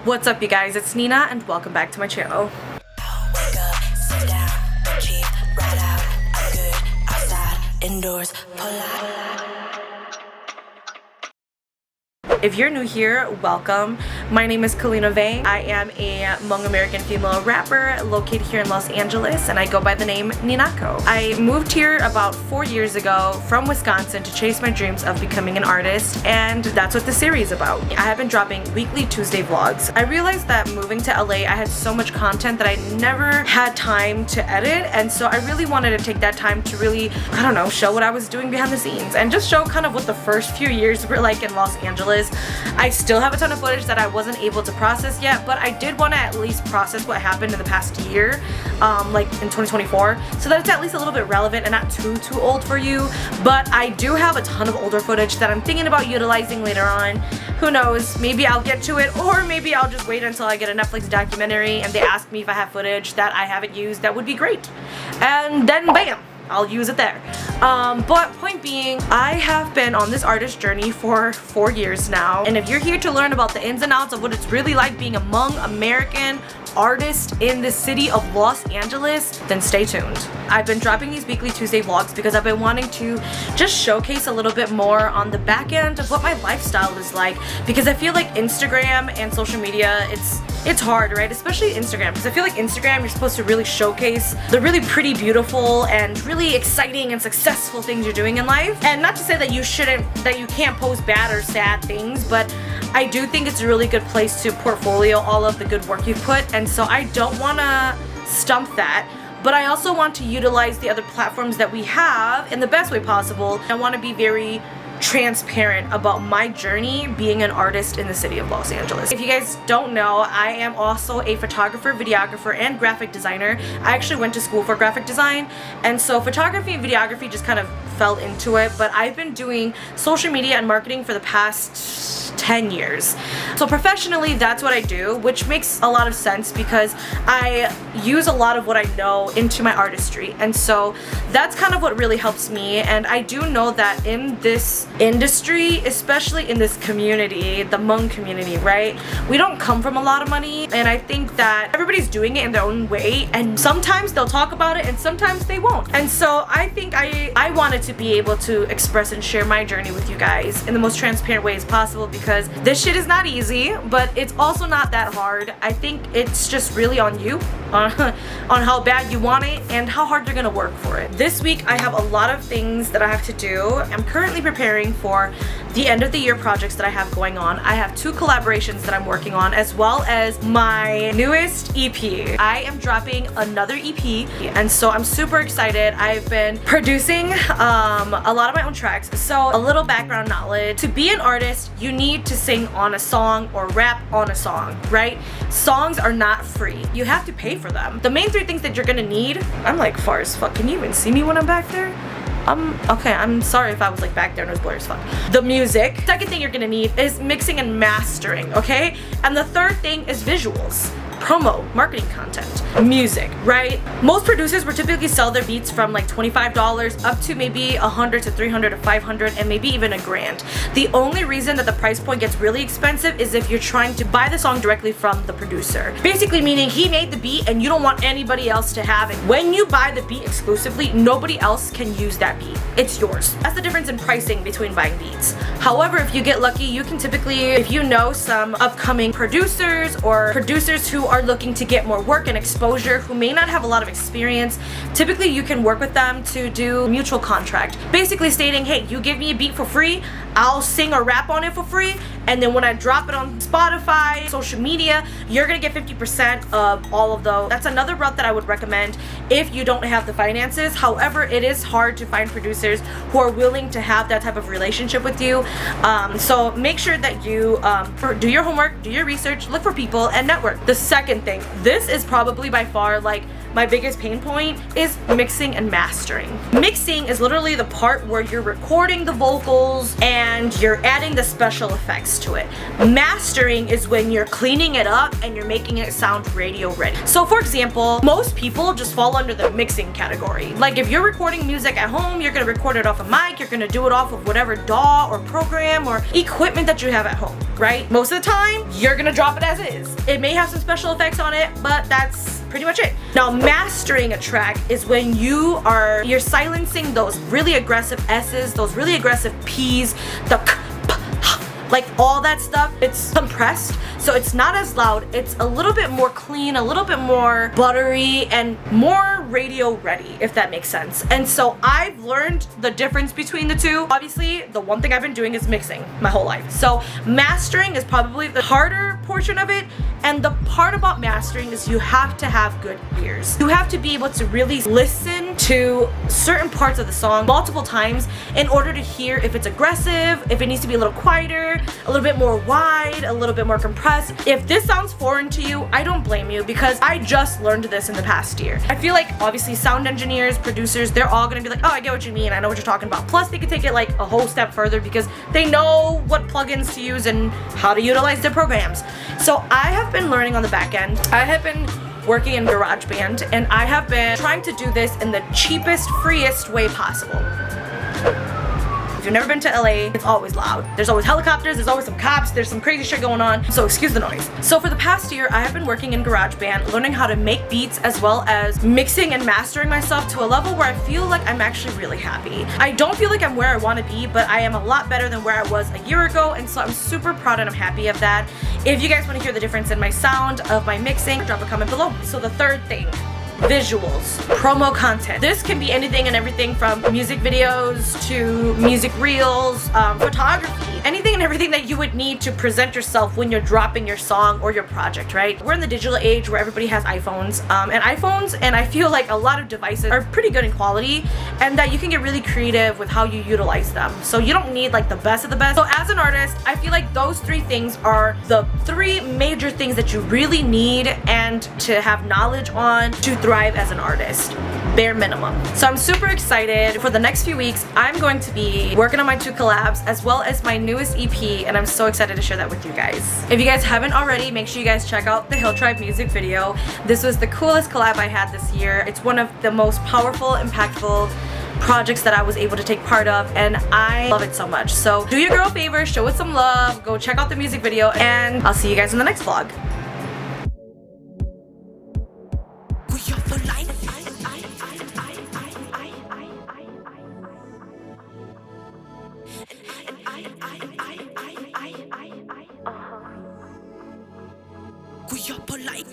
What's up, you guys? It's Nina and welcome back to my channel. Wake up, sit down, cheap, right out, I'm good, outside, indoors, pull out. If you're new here, welcome. My name is Kalina Vang. I am a Hmong American female rapper located here in Los Angeles, and I go by the name Ninaco. I moved here about 4 years ago from Wisconsin to chase my dreams of becoming an artist, and that's what the series is about. I have been dropping weekly Tuesday vlogs. I realized that moving to LA, I had so much content that I never had time to edit, and so I really wanted to take that time to really, show what I was doing behind the scenes and just show kind of what the first few years were like in Los Angeles. I still have a ton of footage that I wasn't able to process yet, but I did want to at least process what happened in the past year, like in 2024, so that it's at least a little bit relevant and not too old for you. But I do have a ton of older footage that I'm thinking about utilizing later on. Who knows, maybe I'll get to it, or maybe I'll just wait until I get a Netflix documentary and they ask me if I have footage that I haven't used that would be great, and then bam, I'll use it there. But point being, I have been on this artist journey for 4 years now, and if you're here to learn about the ins and outs of what it's really like being a Hmong American artist in the city of Los Angeles, then stay tuned. I've been dropping these weekly Tuesday vlogs because I've been wanting to just showcase a little bit more on the back end of what my lifestyle is like, because I feel like Instagram and social media, it's hard, right? Especially Instagram, because I feel like Instagram, you're supposed to really showcase the really pretty, beautiful, and really exciting and successful things you're doing in life. And not to say that you can't post bad or sad things, but I do think it's a really good place to portfolio all of the good work you've put, and so I don't want to stump that. But I also want to utilize the other platforms that we have in the best way possible. I want to be very transparent about my journey being an artist in the city of Los Angeles. If you guys don't know, I am also a photographer, videographer, and graphic designer. I actually went to school for graphic design, and so photography and videography just kind of fell into it, but I've been doing social media and marketing for the past 10 years. So professionally, that's what I do, which makes a lot of sense because I use a lot of what I know into my artistry, and so that's kind of what really helps me. And I do know that in this industry, especially in this community, the Hmong community, right, we don't come from a lot of money, and I think that everybody's doing it in their own way, and sometimes they'll talk about it and sometimes they won't. And so I think I wanted to be able to express and share my journey with you guys in the most transparent way as possible, because this shit is not easy, but it's also not that hard. I think it's just really on you, on how bad you want it and how hard you're gonna work for it. This week I have a lot of things that I have to do. I'm currently preparing for the end of the year projects that I have going on. I have 2 collaborations that I'm working on, as well as my newest EP. I am dropping another EP, and so I'm super excited. I've been producing a lot of my own tracks. So a little background knowledge: to be an artist, you need to sing on a song or rap on a song, right? Songs are not free. You have to pay for them. The main 3 things that you're gonna need, I'm like far as fuck. Can you even see me when I'm back there? Okay, I'm sorry if I was like back there and it was blurry as fuck. The music. Second thing you're gonna need is mixing and mastering, okay? And the third thing is visuals. Promo, marketing content, music, right? Most producers will typically sell their beats from like $25 up to maybe $100 to $300 to $500 and maybe even $1,000. The only reason that the price point gets really expensive is if you're trying to buy the song directly from the producer. Basically meaning he made the beat and you don't want anybody else to have it. When you buy the beat exclusively, nobody else can use that beat. It's yours. That's the difference in pricing between buying beats. However, if you get lucky, you can typically, if you know some upcoming producers or producers who are looking to get more work and exposure, who may not have a lot of experience, typically you can work with them to do a mutual contract, basically stating, hey, you give me a beat for free, I'll sing or rap on it for free, and then when I drop it on Spotify, social media, you're gonna get 50% of all of those. That's another route that I would recommend if you don't have the finances. However, it is hard to find producers who are willing to have that type of relationship with you. So make sure that you do your homework, do your research, look for people, and network. The second thing, this is probably by far like my biggest pain point, is mixing and mastering. Mixing is literally the part where you're recording the vocals and you're adding the special effects to it. Mastering is when you're cleaning it up and you're making it sound radio ready. So for example, most people just fall under the mixing category. Like if you're recording music at home, you're gonna record it off a mic, you're gonna do it off of whatever DAW or program or equipment that you have at home. right? Most of the time, you're gonna drop it as is. It may have some special effects on it, but that's pretty much it. Now, mastering a track is when you're silencing those really aggressive S's, those really aggressive P's, the k, p, h, like all that stuff. It's compressed, so it's not as loud. It's a little bit more clean, a little bit more buttery, and more radio ready, if that makes sense. And so I've learned the difference between the two. Obviously, the one thing I've been doing is mixing my whole life. So mastering is probably the harder portion of it. And the part about mastering is you have to have good ears. You have to be able to really listen to certain parts of the song multiple times in order to hear if it's aggressive, if it needs to be a little quieter, a little bit more wide, a little bit more compressed. If this sounds foreign to you, I don't blame you, because I just learned this in the past year. I feel like obviously sound engineers, producers, they're all gonna be like, oh, I get what you mean, I know what you're talking about. Plus they can take it like a whole step further because they know what plugins to use and how to utilize their programs. So I have been learning on the back end. I have been working in GarageBand, and I have been trying to do this in the cheapest, freest way possible. If you've never been to LA, it's always loud. There's always helicopters, there's always some cops, there's some crazy shit going on, so excuse the noise. So for the past year, I have been working in GarageBand, learning how to make beats as well as mixing and mastering myself to a level where I feel like I'm actually really happy. I don't feel like I'm where I want to be, but I am a lot better than where I was a year ago, and so I'm super proud and I'm happy of that. If you guys want to hear the difference in my sound, of my mixing, drop a comment below. So the third thing, visuals, promo content. This can be anything and everything from music videos to music reels, photography, anything and everything that you would need to present yourself when you're dropping your song or your project, right? We're in the digital age where everybody has iPhones, and I feel like a lot of devices are pretty good in quality, and that you can get really creative with how you utilize them. So you don't need like the best of the best. So as an artist, I feel like those three things are the three major things that you really need and to have knowledge on to thrive as an artist, bare minimum. So I'm super excited. For the next few weeks, I'm going to be working on my 2 collabs as well as my newest EP, and I'm so excited to share that with you guys. If you guys haven't already, make sure you guys check out the Hill Tribe music video. This was the coolest collab I had this year. It's one of the most powerful, impactful projects that I was able to take part of, and I love it so much. So do your girl a favor, show it some love, go check out the music video, and I'll see you guys in the next vlog. We are polite.